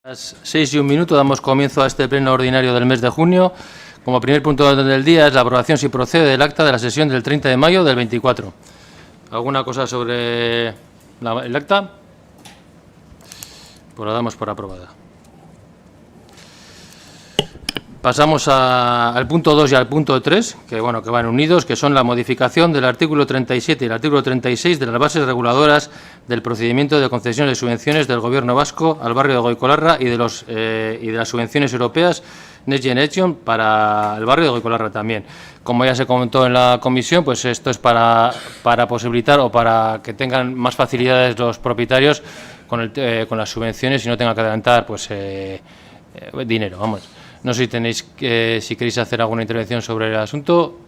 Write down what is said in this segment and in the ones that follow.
Las 6:01 damos comienzo a este pleno ordinario del mes de junio. Como primer punto del día es la aprobación, si procede, del acta de la sesión del 30 de mayo del 24. ¿Alguna cosa sobre el acta? Pues la damos por aprobada. Pasamos al punto 2 y al punto 3, que van unidos, que son la modificación del artículo 37 y el artículo 36 de las bases reguladoras del procedimiento de concesión de subvenciones del Gobierno vasco al barrio de Goicolarra y de las subvenciones europeas Next Generation para el barrio de Goicolarra también. Como ya se comentó en la comisión, pues esto es para posibilitar o para que tengan más facilidades los propietarios con las subvenciones y no tengan que adelantar dinero, vamos. No sé si queréis hacer alguna intervención sobre el asunto.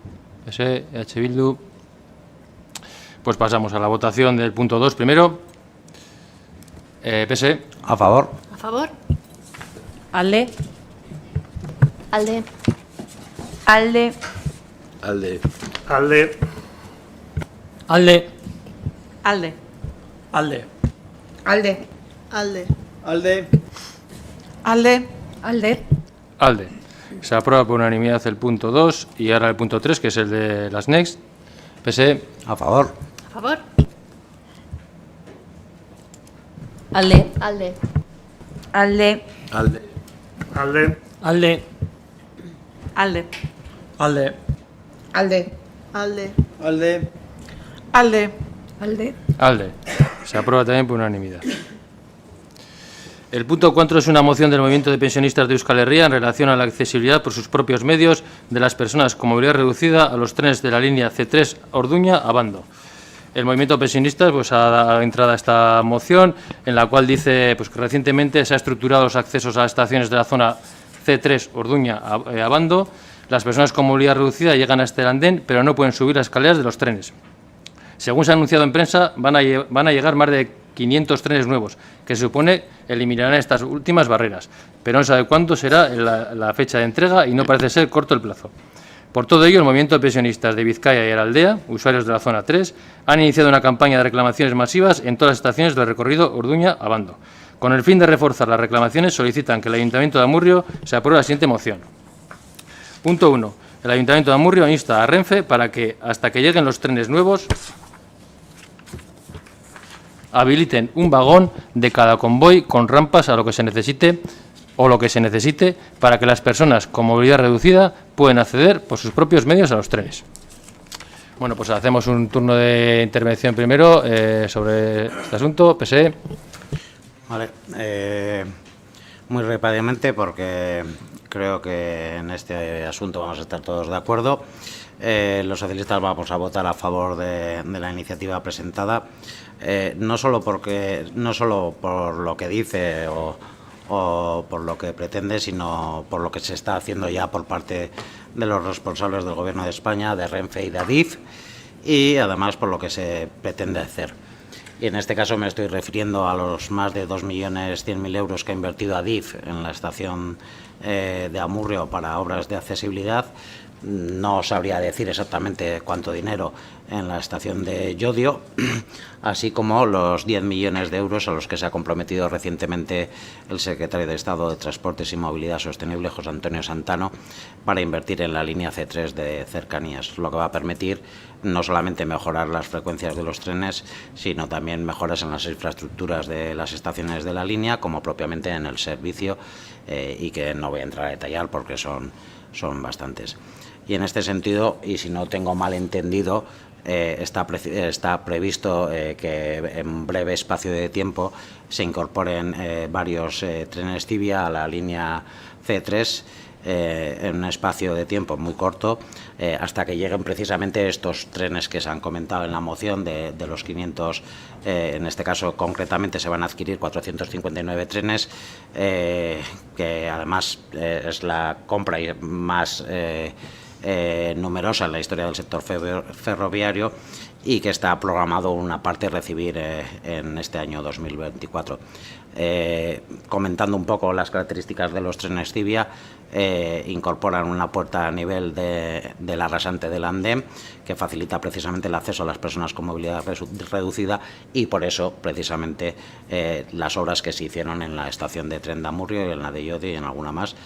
H. Bildu. Pues pasamos a la votación del punto 2 primero. PS. A favor. A favor. Alde. Alde. Alde. Alde. Alde. Alde. Alde. Alde. Alde. Alde. Alde. Alde. Alde. Alde. Se aprueba por unanimidad el punto 2 y ahora el punto 3, que es el de las Next. PS. A favor. A favor. Alde. Alde. Alde. Alde. Alde. Alde. Alde. Alde. Alde. Alde. Alde. Alde. Alde. Alde. Se aprueba también por unanimidad. El punto 4 es una moción del Movimiento de Pensionistas de Euskal Herria en relación a la accesibilidad por sus propios medios de las personas con movilidad reducida a los trenes de la línea C3 Orduña a Abando. El Movimiento de Pensionistas ha dado entrada a esta moción, en la cual dice que recientemente se han estructurado los accesos a las estaciones de la zona C3 Orduña a Abando. Las personas con movilidad reducida llegan a este andén, pero no pueden subir las escaleras de los trenes. Según se ha anunciado en prensa, van a llegar más de 500 trenes nuevos, que se supone eliminarán estas últimas barreras, pero no se sabe cuándo será la fecha de entrega y no parece ser corto el plazo. Por todo ello, el Movimiento de Pensionistas de Vizcaya y Araldea, usuarios de la zona 3, han iniciado una campaña de reclamaciones masivas en todas las estaciones del recorrido Orduña-Abando. Con el fin de reforzar las reclamaciones, solicitan que el Ayuntamiento de Amurrio se apruebe la siguiente moción. Punto 1. El Ayuntamiento de Amurrio insta a Renfe para que, hasta que lleguen los trenes nuevos, habiliten un vagón de cada convoy con rampas a lo que se necesite para que las personas con movilidad reducida puedan acceder por sus propios medios a los trenes. Bueno, pues hacemos un turno de intervención primero sobre este asunto. PSE. Vale. Muy rápidamente, porque creo que en este asunto vamos a estar todos de acuerdo. Los socialistas vamos a votar a favor de la iniciativa presentada, no solo por lo que dice o por lo que pretende, sino por lo que se está haciendo ya por parte de los responsables del Gobierno de España, de Renfe y de Adif, y además por lo que se pretende hacer. Y en este caso me estoy refiriendo a los más de 2.100.000 euros que ha invertido Adif en la estación de Amurrio para obras de accesibilidad. No sabría decir exactamente cuánto dinero en la estación de Llodio, así como los 10 millones de euros a los que se ha comprometido recientemente el secretario de Estado de Transportes y Movilidad Sostenible, José Antonio Santano, para invertir en la línea C3 de cercanías, lo que va a permitir no solamente mejorar las frecuencias de los trenes, sino también mejoras en las infraestructuras de las estaciones de la línea, como propiamente en el servicio, y que no voy a entrar a detallar porque son bastantes. Y en este sentido, y si no tengo mal entendido, está previsto que en breve espacio de tiempo se incorporen varios trenes Tibia a la línea C3 en un espacio de tiempo muy corto, hasta que lleguen precisamente estos trenes que se han comentado en la moción de los 500, en este caso concretamente se van a adquirir 459 trenes, que además es la compra más numerosa en la historia del sector ferroviario, y que está programado una parte recibir en este año 2024. Comentando un poco las características de los trenes Civia, incorporan una puerta a nivel de la rasante del andén que facilita precisamente el acceso a las personas con movilidad reducida, y por eso precisamente las obras que se hicieron en la estación de tren de Amurrio y en la de Llodio y en alguna más,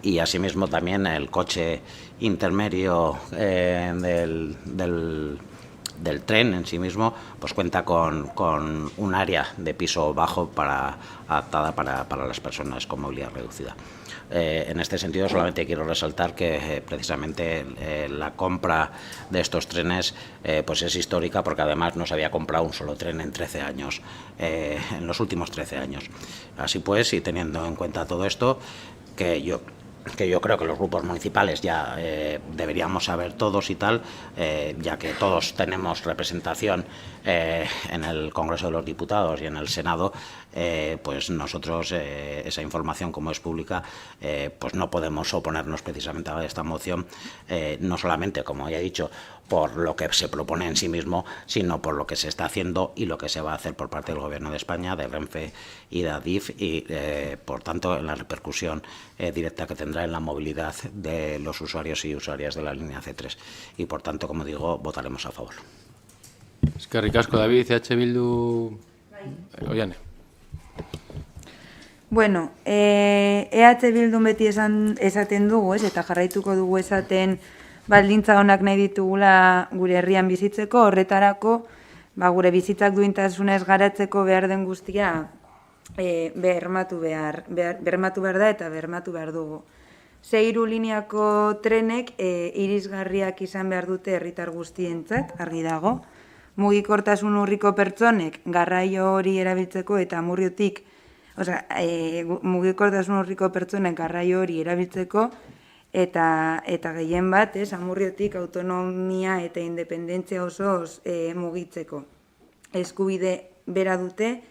y asimismo también el coche intermedio del tren en sí mismo, pues cuenta con un área de piso bajo adaptada para las personas con movilidad reducida. En este sentido, solamente quiero resaltar que precisamente la compra de estos trenes pues es histórica, porque además no se había comprado un solo tren en 13 años, en los últimos 13 años. Así pues, y teniendo en cuenta todo esto, que yo creo que los grupos municipales ya deberíamos saber todos y tal, ya que todos tenemos representación en el Congreso de los Diputados y en el Senado, pues nosotros esa información, como es pública, pues no podemos oponernos precisamente a esta moción, no solamente, como ya he dicho, por lo que se propone en sí mismo, sino por lo que se está haciendo y lo que se va a hacer por parte del Gobierno de España, de Renfe y de Adif, y por tanto en la repercusión directa que tendrá en la movilidad de los usuarios y usuarias de la línea C3. Y por tanto, como digo, votaremos a favor. Eskerrik asko, David, EH Bildu... Oiane. Bueno, EH Bildu beti esaten dugu, eta jarraituko dugu esaten baldintza honak nahi ditugula gure herrian bizitzeko, horretarako gure bizitzak duintasunez garatzeko behar den guztia bermatu behar da eta bermatu behar dugu. 6 lineako trenek irisgarriak izan behar dute herritar guztientzat, argi dago. Mugikortasun urriko pertsonek garraio hori erabiltzeko eta Amurriotik, mugikortasun urriko pertsonek garraio hori erabiltzeko eta gehien bat, Amurriotik autonomia eta independentzia osoz mugitzeko. Eskubide bera dute.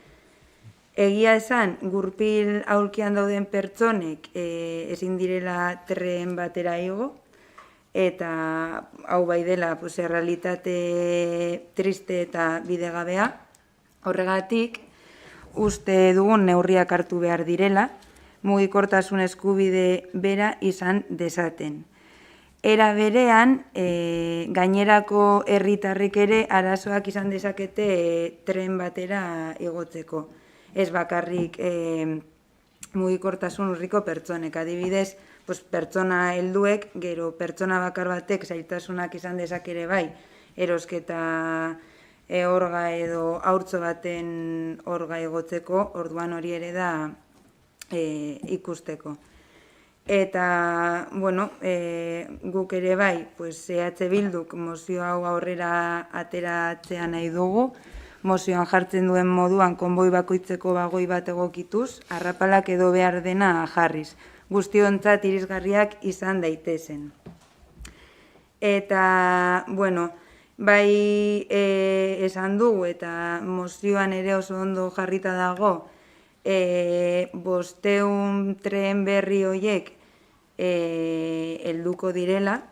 Egia esan, gurpil aulkian dauden pertsonek ezin direla tren batera igo, eta hau bai dela errealitate triste eta bidegabea. Horregatik, uste dugun neurriak hartu behar direla, mugikortasun eskubide bera izan dezaten. Era berean, gainerako herritarrek ere arazoak izan dezakete tren batera igotzeko. Ez bakarrik mugikortasun urriko pertsonek, adibidez, pertsona helduek, gero pertsona bakar batek zailtasunak izan dezakere bai, erosketa orga edo haurtzo baten orga igotzeko, orduan hori ere da ikusteko. Eta, bueno, guk ere bai, EH Bilduk mozio hau aurrera ateratzea nahi dugu, mozioan jartzen duen moduan konboi bakoitzeko bagoi bat egokituz, arrapalak edo behar dena jarriz, guztiontzat irisgarriak izan daitezen. Eta, bueno, bai esan dugu eta mozioan ere oso ondo jarrita dago, 500 tren berri horiek helduko direla,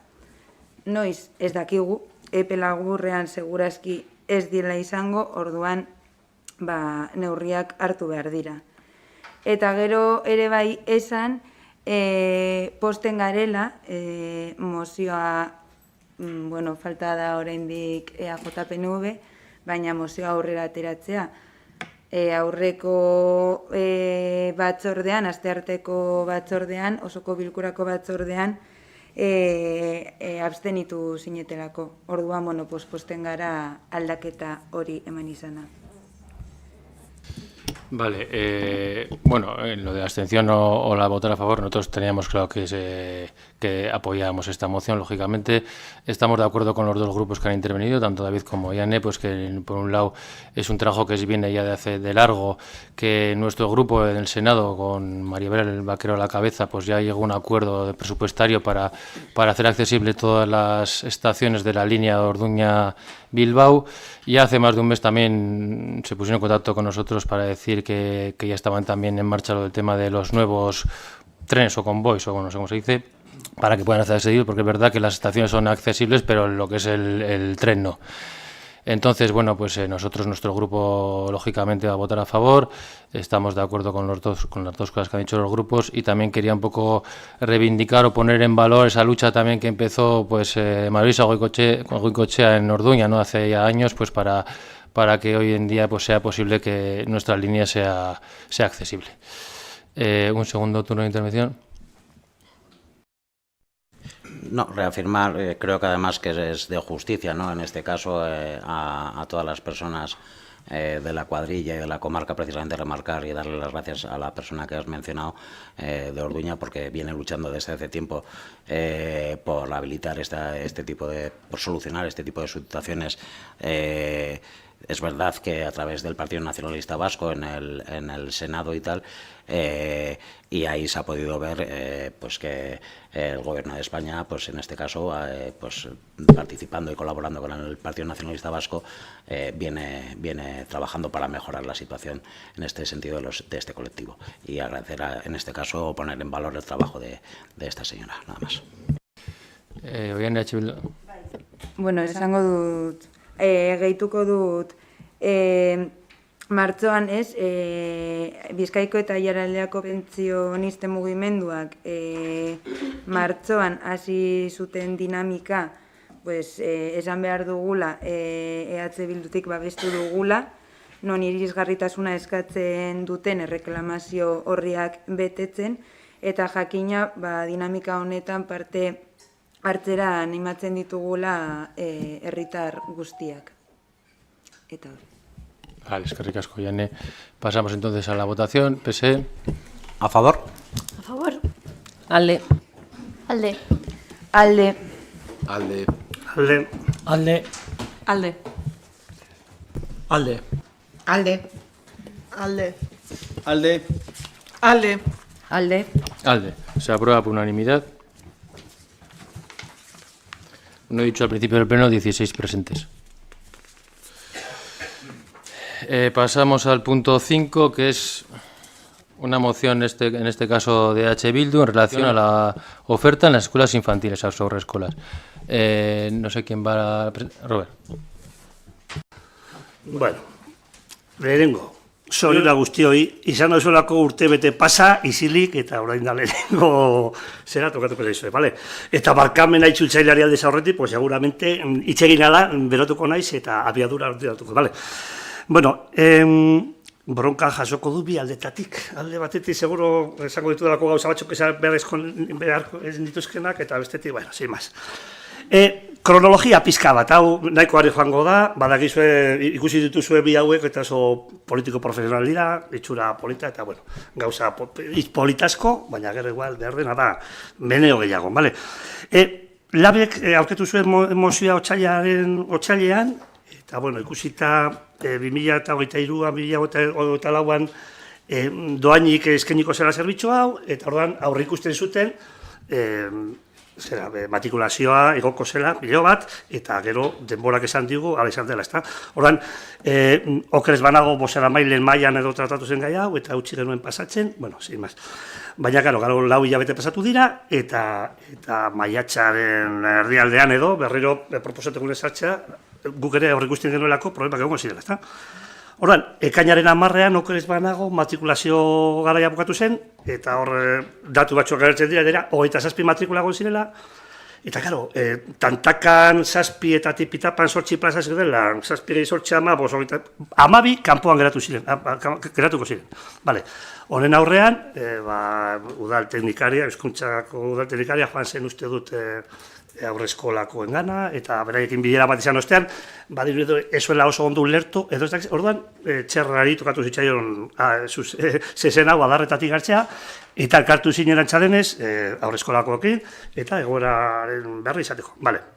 noiz ez dakigu, epe laburrean segurazki ez dira izango, orduan neurriak hartu behar dira. Eta gero ere bai esan, posten garela, mozioa, falta da oraindik EAJ-PNV, baina mozioa aurrera ateratzea. Aurreko batzordean, astearteko batzordean, osoko bilkurako batzordean, abstenitu zinetelako. Orduan, posten gara aldaketa hori eman izana. Vale, bueno, en lo de abstención o la votar a favor, nosotros teníamos claro que apoyábamos esta moción, lógicamente. Estamos de acuerdo con los dos grupos que han intervenido, tanto David como Iane, pues que por un lado es un trabajo que viene ya de largo, que nuestro grupo en el Senado, con Maribel Vaquero a la cabeza, pues ya llegó a un acuerdo presupuestario para hacer accesible todas las estaciones de la línea Orduña-Bilbao, y hace más de un mes también se pusieron en contacto con nosotros para decir que ya estaban también en marcha lo del tema de los nuevos trenes o convoys, o no sé cómo se dice, para que puedan ser accesibles, porque es verdad que las estaciones son accesibles, pero lo que es el tren no. Entonces, bueno, pues nosotros, nuestro grupo, lógicamente va a votar a favor. Estamos de acuerdo con las dos cosas que han dicho los grupos, y también quería un poco reivindicar o poner en valor esa lucha también que empezó pues Marisa Goicoechea en Orduña, ¿no?, hace ya años, pues para que hoy en día pues sea posible que nuestra línea sea accesible. Un segundo turno de intervención. No, reafirmar, creo que además que es de justicia, ¿no?, en este caso a todas las personas de la cuadrilla y de la comarca, precisamente remarcar y darle las gracias a la persona que has mencionado de Orduña, porque viene luchando desde hace tiempo por habilitar por solucionar este tipo de situaciones. Es verdad que a través del Partido Nacionalista Vasco en el Senado y tal, y ahí se ha podido ver pues que el Gobierno de España, pues en este caso, pues participando y colaborando con el Partido Nacionalista Vasco, viene trabajando para mejorar la situación en este sentido de este colectivo. Y agradecer, en este caso, poner en valor el trabajo de esta señora, nada más. Bueno, esango dut, gehituko dut, martxoan Bizkaiko eta Aiaraldeako pentsionisten mugimenduak martxoan hasi zuten dinamika, pues, esan behar dugula, EH Bildutik babestu dugula, non irisgarritasuna eskatzen duten erreklamazio horriak betetzen, eta jakina dinamika honetan parte hartzera animatzen ditugula herritar guztiak. Eta hori. Vale, eskerrik asko, Jane. Pasamos entonces a la votación. PSE. ¿A favor? A favor. Alde. Alde. Alde. Alde. Alde. Alde. Alde. Alde. Alde. Alde. Alde. Alde. Alde. Alde. Se aprueba por unanimidad. No he dicho al principio del pleno, 16 presentes. Pasamos al punto 5, que es una moción, en este caso de H. Bildu, en relación a la oferta en las escuelas infantiles, a las haurreskolas. No sé quién va a... Robert. Bueno, lehenengo, zorionak guztioi, izan osolako urtebete pasa, isilik, eta orain da lehenengo zera tokatuko zaizue, vale? Eta barkamena itzultzaileari aldez aurretik, pues seguramente itxegina da, berotuko naiz eta abiadura hartuko, vale? Bueno, bronka jasoko du bi aldetatik. Alde batetik seguro esango ditudalako gauza batzuk beharko ez dituzkenak, eta bestetik, bueno, sin más. Kronologia pizka bat, hau nahikoari joango da, badakizue ikusi dituzue bi hauek, eta oso politiko profesional dira, itxura polita, eta bueno, gauza politasko, baina gero igual behar dena da, meneo gehiago, bale? Labek aurketu zuen mozioa otsailean, eta bueno, ikusita 2023-2024an doainik eskainiko zela zerbitzu hau, eta orduan aurre ikusten zuten, matrikulazioa igoko zela, bilo bat, eta gero denborak esan digu, ala izan dela, ezta? Orduan, okerez banago bozera mailen mailan edo tratatu zen gai hau, eta utzi genuen pasatzen, bueno, sin más. Baina, gero, lau hilabete pasatu dira, eta maiatzaren erdialdean edo, berriro proposatekun ezartzea, guk ere aurreikusten genuelako problemak egongo zirela, ezta? Orduan, ekainaren 10ean okerez banago matrikulazio garaia bukatu zen, eta hor datu batzuak agertzen dira, 27 matrikula egon zirela, eta karo, tantakan 7 eta tipitapan 8 plaza zirela, 7 gehi 8 12 kanpoan geratuko ziren. Vale. Honen aurrean, udal teknikaria, hezkuntzako udal teknikaria joan zen uste dut aurreskolakoen gana, eta beraiekin bilera bat izan ostean, badiru ezuela oso ondo ulertu, edo ez dakiz, orduan, txerrari tokatu zitzaion zezen hau adarretatik hartzea, eta elkartu zinen antzadenez, aurreskolakoekin, eta egoeraren berri izateko. Vale.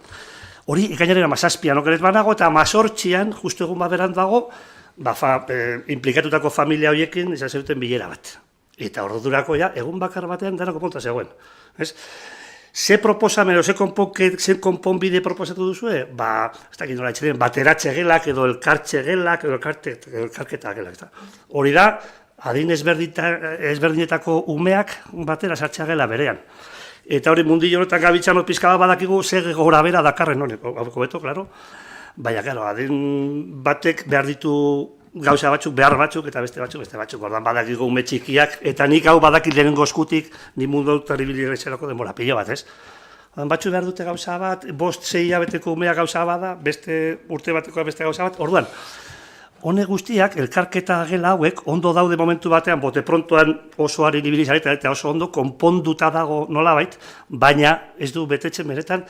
Hori, ekainaren 17an okerez banago, eta 18an, justu egun baberan dago, implikatutako familia horiekin izan zeruten bilera bat. Eta ordurako ja, egun bakar batean denako konta zegoen. Ze proposamen, ze konponbide proposatu duzue? Ez dakit nola etxeren, bateratxe gelak, edo elkartxe gelak, edo elkarketa gelak. Hori da, adin ezberdinetako umeak batera sartxea gela berean. Eta hori mundillo honetan gabitzan pizka bat badakigu ze gora bera dakarren honek, hauko beto, klaro. baina, gero, adin batek behar ditu gauza batzuk, behar batzuk, eta beste batzuk. Ordan badakigu ume txikiak, eta nik hau badakit lehenengo eskutik, ni mundu autaribili reserako denbora pilo bat, ez? Batzu behar dute gauza bat, 5-6 hilabeteko umea gauza bada, beste urte bateko beste gauza bat, orduan, hone guztiak, elkarketa gela hauek, ondo daude momentu batean, bote prontoan osoari ibilizareta, eta oso ondo konponduta dago nolabait, baina ez du betetzen beretan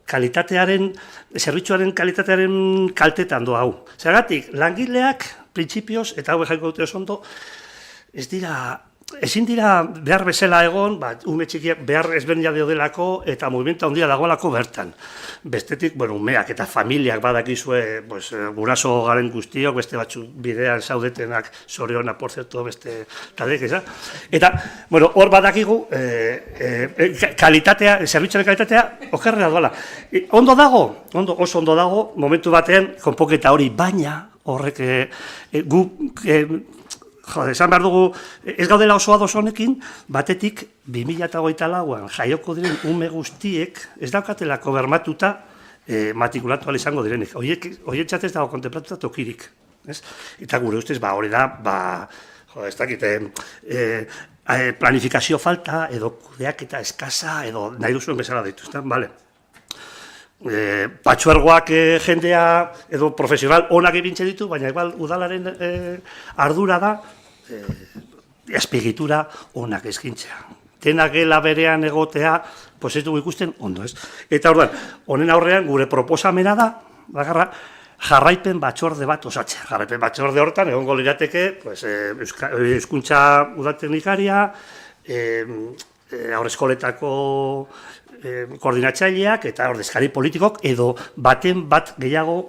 kalitatearen, zerbitzuaren kalitatearen kaltetan doa hau. Zergatik, langileak, printzipioz, eta hauek jaiko dute oso ondo, ezin dira behar bezala egon, ume txikiak behar ezberdina delako eta movimenta handia dagoelako bertan. Bestetik, umeak eta familiak badakizue, guraso garen guztiok, beste batzu bidean zaudetenak, Soriona, por cierto, beste taldek, eza? Eta, hor badakigu, kalitatea, zerbitzuaren kalitatea, okerrera doala. Ondo dago, oso ondo dago, momentu batean, konpoketa hori, baina, horrek esan behar dugu, ez gaudela oso ados honekin, batetik 2024an jaioko diren ume guztiek ez daukatelako bermatuta matrikulatu ahal izango direnik. Horientzat ez dago kontemplatuta tokirik. Eta gure ustez, hori da, ez dakit, planifikazio falta, edo kudeaketa eskasa, edo nahi duzuen bezala dituzten, bale. Patxuergoak jendea edo profesional onak ebintzen ditu, baina igual udalaren ardura da azpiegitura onak eskintzea. Dena gela berean egotea, ez dugu ikusten ondo, ez? Eta orduan, honen aurrean gure proposamena da, jarraipen batzorde bat osatzea. Jarraipen batzorde horretan egongo lirateke hizkuntza udalteknikaria, haurreskoletako koordinatzaileak eta ordezkari politikok edo baten bat gehiago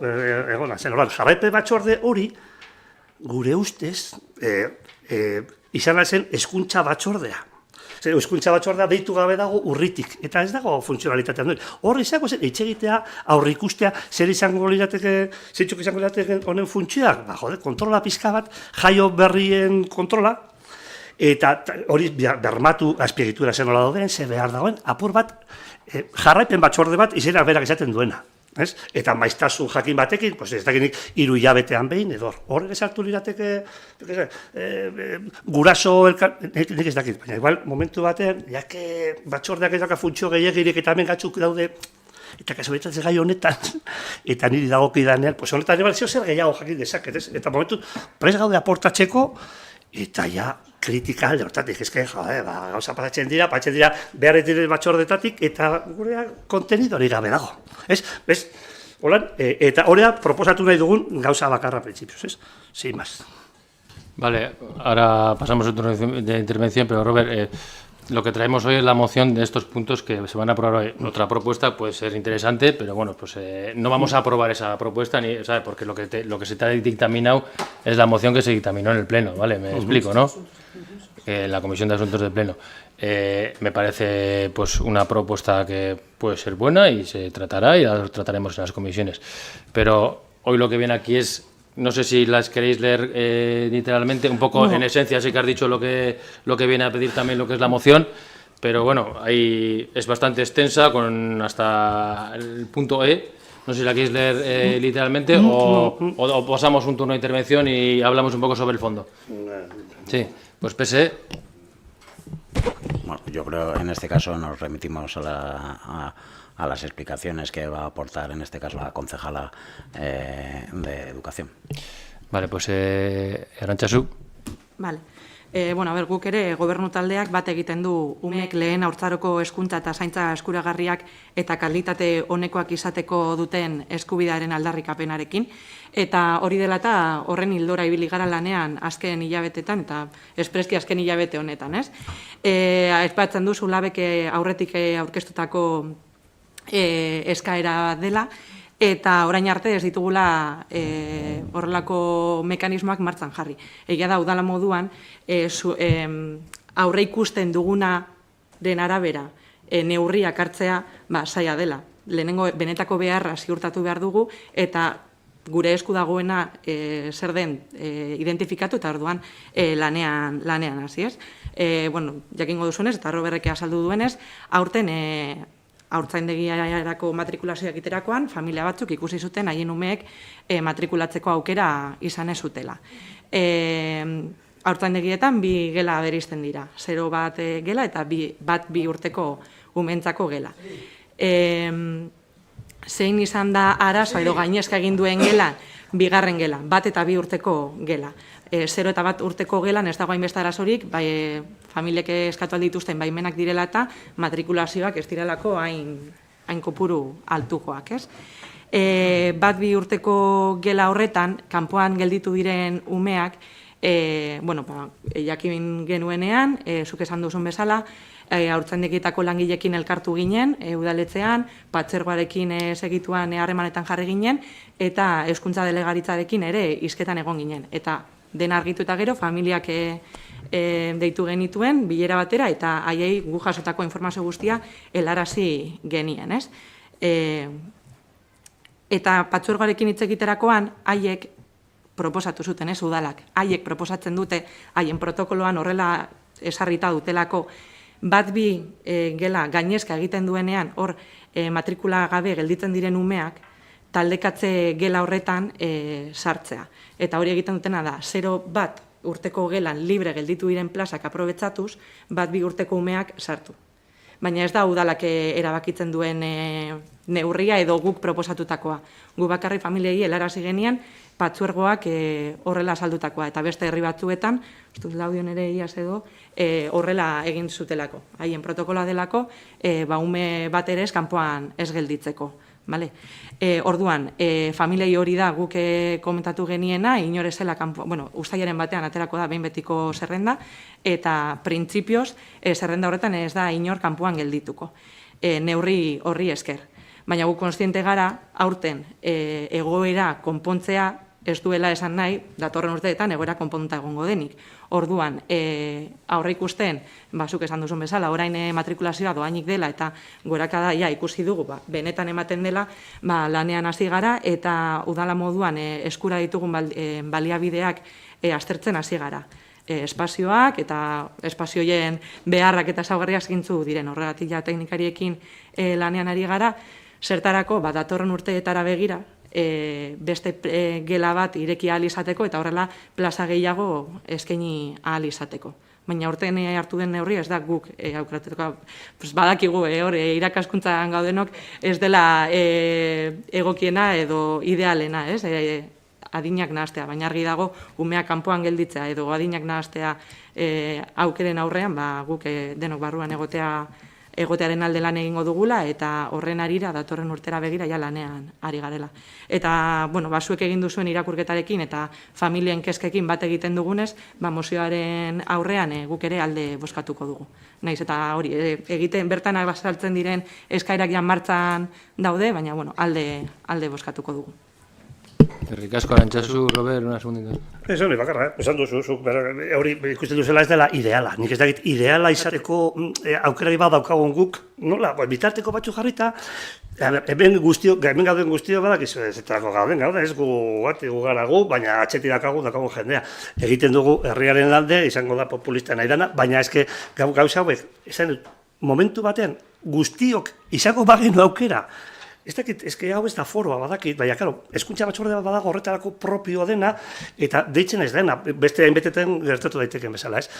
egona zen. Jarraipen batzorde hori gure ustez izan zen hezkuntza batzordea. Hezkuntza batzordea deitu gabe dago urritik eta ez dago funtzionalitatean duen. Hor izango zen hitz egitea, aurreikustea, zer izango lirateke, zeintzuk izango lirateke honen funtzioak, kontrola pizka bat, jaio berrien kontrola, eta hori bermatu azpiegitura zen nola dauden, ze behar dagoen, apur bat, jarraipen batzorde bat izena berak esaten duena. Eta maiztasun jakin batekin, ez dakinik 3 hilabetean behin, edo horrek esartu lirateke, guraso, nik ez dakit, baina igual momentu batean, jake batzordeak ez daka funtzio gehiagirik eta hemen gatzuk daude, eta kasualitatez gai honetan, eta niri dagokidanean, honetan ere zer gehiago jakin dezaket, eta momentu prest gaude aportatzeko, eta ja kritika alde hortatik, gauza pasatzen dira behar diren batzordetatik, eta gurea kontenidori gabe dago. Eta horrea proposatu nahi dugun gauza bakarra printzipioz, ez? Sin más. Vale, ahora pasamos a otra de intervención, pero Robert, lo que traemos hoy es la moción de estos puntos que se van a aprobar hoy. Otra propuesta puede ser interesante, pero bueno, no vamos a aprobar esa propuesta, porque lo que se te ha dictaminado es la moción que se dictaminó en el Pleno, ¿vale? Me explico, ¿no? En la Comisión de Asuntos del Pleno. Me parece una propuesta que puede ser buena y se tratará y la trataremos en las comisiones. Pero hoy lo que viene aquí es... No sé si las queréis leer literalmente, un poco en esencia, sé que has dicho lo que viene a pedir también lo que es la moción, pero bueno, ahí es bastante extensa, con hasta el punto E. No sé si la queréis leer literalmente o pasamos un turno de intervención y hablamos un poco sobre el fondo. Sí, pues PSE. Bueno, yo creo en este caso nos remitimos a las explicaciones que va a aportar en este caso la concejala de Educación. Vale, pues Arantzazu. Vale. Guk ere gobernu taldeak bat egiten du umeek lehen haurtzaroko hezkuntza eta zaintza eskuragarriak eta kalitate honekoak izateko duten eskubidearen aldarrikapenarekin. Eta hori dela eta horren hildora ibili gara lanean azken hilabetetan eta espreski azken hilabete honetan, ez? Aipatzen duzu labek aurretik aurkeztutako eskaera dela, eta orain arte ez ditugula horrelako mekanismoak martxan jarri. Egia da, udala moduan, aurre ikusten duguna den arabera neurriak hartzea zaila dela. Lehenengo benetako beharra ziurtatu behar dugu, eta gure esku dagoena zer den identifikatu eta orduan lanean hasi, ez? Jakingo duzunez, eta Roberrek azaldu duenez, aurten haurtzaindegiarako matrikulazioa egiterakoan, familia batzuk ikusi zuten haien umeek matrikulatzeko aukera izan ez zutela. Haurtzaindegietan bi gela bereizten dira, 0 bat gela eta bat 2 urteko umeentzako gela. Zein izan da arazoa edo gainezka egin duen gela, bigarren gela, 1 eta 2 urteko gela. 0 eta 1 urteko gelan ez dago hainbeste arazorik, familiek eskatu aldituzten baimenak direla eta matrikulazioak ez direlako hain kopuru altukoak, ez? 1 eta 2 urteko gela horretan, kanpoan gelditu diren umeak, jakin genuenean, zuk esan duzun bezala, haurtzaindegietako langileekin elkartu ginen, udaletxean, patxergoarekin segituan harremanetan jarri ginen, eta hezkuntza delegaritzarekin ere hizketan egon ginen. Eta dena argitu eta gero, familiak deitu genituen, bilera batera, eta haiei gu jasotako informazio guztia helarazi genien, ez? Eta patxergoarekin hitz egiterakoan, haiek proposatu zuten, ez, udalak. Haiek proposatzen dute, haien protokoloan horrela esarrita dutelako, 1-2 gela gainezka egiten duenean, hor matrikula gabe gelditzen diren umeak, taldekatze gela horretan sartzea. Eta hori egiten dutena da, 0-1 urteko gelan libre gelditu diren plazak aprobetsatuz, 1-2 urteko umeak sartu. Baina ez da udalak erabakitzen duen neurria edo guk proposatutakoa. Gu bakarri familiei helarazi genian, patzuergoak horrela saldutakoa, eta beste herri batzuetan, Laudion ere iaz edo, horrela egin zutelako. Haien protokoloa delako, ume bat ere kanpoan ez gelditzeko. Orduan, familiei hori da guk komentatu geniena, inorezela, uztailaren batean aterako da behin betiko zerrenda, eta printzipioz zerrenda horretan ez da inor kanpoan geldituko. Neurri horri esker. Baina guk konstiente gara, aurten egoera konpontzea ez duela esan nahi, datorren urteetan egoera konponta egongo denik. Orduan, aurre ikusten, zuk esan duzun bezala, orain matrikulazioa doainik dela eta gorakada ikusi dugu, benetan ematen dela, lanean hasi gara eta udala moduan eskura ditugun baliabideak aztertzen hasi gara. Espazioak eta espazioen beharrak eta ezaugarriak zintzu diren horregatik ja teknikariekin lanean ari gara, zertarako datorren urteetara begira, beste gela bat ireki ahal izateko eta horrela plaza gehiago eskaini ahal izateko. Baina urtean hartu den neurri ez da guk aukerateko, badakigu irakaskuntzan gaudenok ez dela egokiena edo idealena, adinak nahastea, baina argi dago umeak kanpoan gelditzea edo adinak nahastea aukeren aurrean, guk denok barruan egotearen alde lan egingo dugula eta horren arira datorren urtera begira ja lanean ari garela. Eta, zuek egin duzuen irakurketarekin eta familien kezkekin bat egiten dugunez, mozioaren aurrean guk ere alde bozkatuko dugu. Naiz eta hori, egiten bertan saltzen diren eskaerak jan martzan daude, baina alde bozkatuko dugu. Eskerrik asko, Arantzazu, Robert, una segundita. Ez hori bakarra, esan duzu, hori ikusten duzela ez dela ideala. Nik ez dakit ideala izateko aukerari bat daukagun guk, nola, bitarteko batzu jarrita, hemen gauden guztio badak izuetetako gauden, ez gu gara gu, baina atxeti dakagun jendea. Egiten dugu herriaren alde, izango da populista nahi dana, baina eske gauza hauek, esan dut, momentu batean guztiok izango bagenu aukera, ez dakit, eske hau ez da foroa badakit, baina, karo, hezkuntza batzorde bat badago horretarako propioa dena, eta deitzen ez dena, beste hainbeteten gertatu daiteken bezala, ez?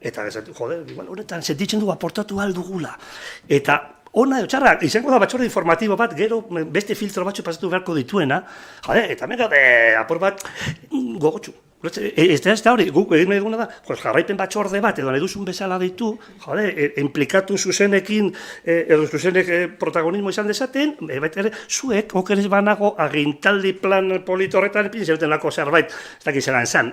Eta, honetan, sentitzen du aportatu aldugula. Eta, ona edo txarra, izango da batzorde informatibo bat, gero beste filtro batzu pasatu beharko dituena, eta mega apur bat gogotxu. Ez da hori, guk egin nahi duguna da, jarraipen batzorde bat, edo nahi duzun bezala ditu, implikatu zuzenekin, edo zuzenek protagonismo izan dezaten, baita ere, zuek, okerez banago, agintaldi plan politorretan, epin zeruten lako zerbait, ez dakiz zelan zan,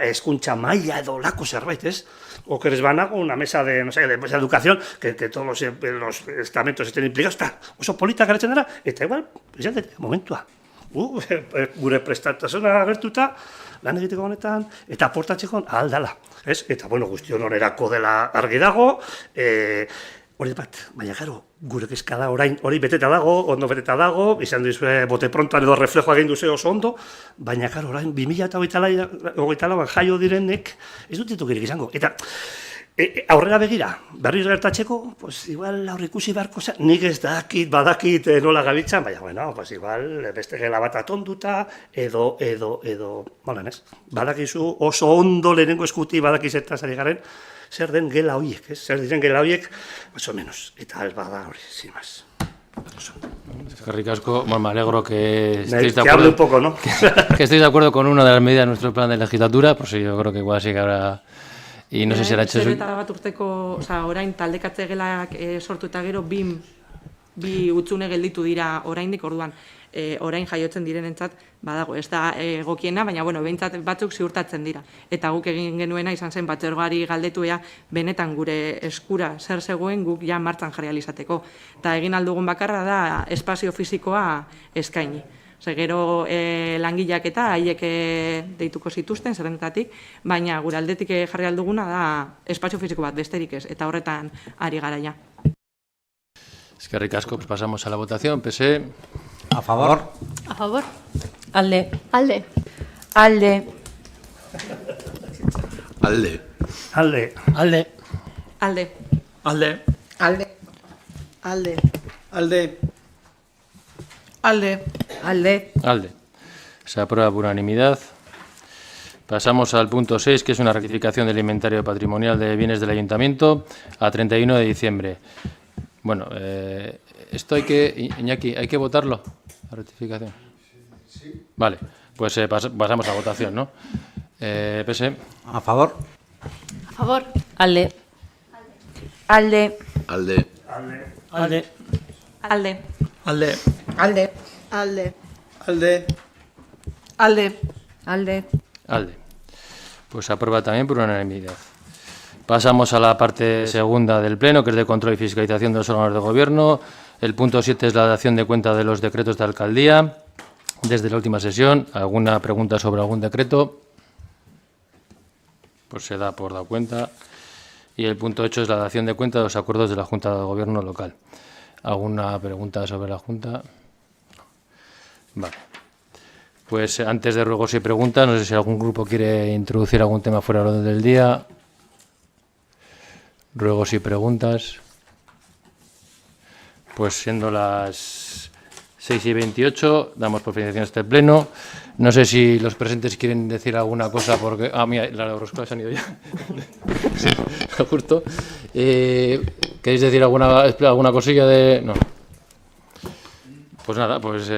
eskuntza maila edo lako zerbait, ez? Okerez banago, una mesa de educación, que todos los estamentos estén implicados, eta oso polita garatzen dara, eta igual, izan dut, momentua. Gure prestatasuna agertuta, lan egiteko honetan, eta aportatzeko aldala. Eta, guztion onerako dela argi dago, hori bat, baina gero, gure kezka da orain, hori beteta dago, ondo beteta dago, izan duzue bote prontoan edo reflejoa egin duze oso ondo, baina gero orain 2008 jaio direnek, ez dut ditukirik izango. Eta, Aurrera begira, berriz gertatzeko, pues igual aurrikusi beharko zen, nik ez badakit nola gabiltzan, baina, bueno, pues igual beste gela bat atonduta, edo, molen ez, badakizu oso ondo lehenengo eskuti badakizetaz ari garen, zer den gela horiek, zer diren gela horiek, más o menos, eta bada hori, sin más. Eskerrik asko, bueno, me alegro que estéis de Que acuerdo, hable un poco, ¿no? que estéis de acuerdo con una de las medidas de nuestro plan de legislatura, pues sí, yo creo que igual sí que habrá, y no sé si era hecho... Zer eta bat urteko, orain taldekatze gelak sortu eta gero bi utzune gelditu dira oraindik, orduan, orain jaiotzen direnentzat badago, ez da egokiena, baina bueno, behintzat batzuk ziurtatzen dira. Eta guk egin genuena izan zen batzorgoari galdetu ea benetan gure eskura zer zegoen guk ja martzan jarri ahal izateko. Eta egin aldugun bakarra da espazio fisikoa eskaini. Gero langileak eta haiek deituko zituzten zerrendetatik, baina gure aldetik jarri alduguna da espazio fisiko bat besterik ez, eta horretan ari gara ja. Eskerrik asko, pues pasamos a la votación. PSE. A favor. A favor. Alde. Alde. Alde. Alde. Alde. Alde. Alde. Alde. Alde. Alde. Alde. Alde. Alde. Alde. Se aprueba por unanimidad. Pasamos al punto 6, que es una rectificación del inventario patrimonial de bienes del Ayuntamiento a 31 de diciembre. Bueno, esto hay que, Iñaki, ¿hay que votarlo? La rectificación. Sí. Vale, pues pasamos a votación, ¿no? PSE. A favor. A favor. Alde. Alde. Alde. Alde. Alde. Alde. Alde. Alde. Alde. Alde. Alde. Alde. Pues se aprueba también por unanimidad. Pasamos a la parte segunda del Pleno, que es de control y fiscalización de los órganos de gobierno. El punto 7 es la dación de cuenta de los decretos de alcaldía desde la última sesión. ¿Alguna pregunta sobre algún decreto? Pues se da por dado cuenta. Y el punto 8 es la dación de cuenta de los acuerdos de la Junta de Gobierno local. ¿Alguna pregunta sobre la Junta? Vale. Pues antes de ruegos y preguntas, no sé si algún grupo quiere introducir algún tema fuera del orden del día. Ruegos y preguntas. Pues siendo las 6:28, damos por finalización este pleno. No sé si los presentes quieren decir alguna cosa, porque... Ah, mira, las Euroscolas se han ido ya. Justo. ¿Queréis decir alguna cosilla de...? No. Pues nada, pues...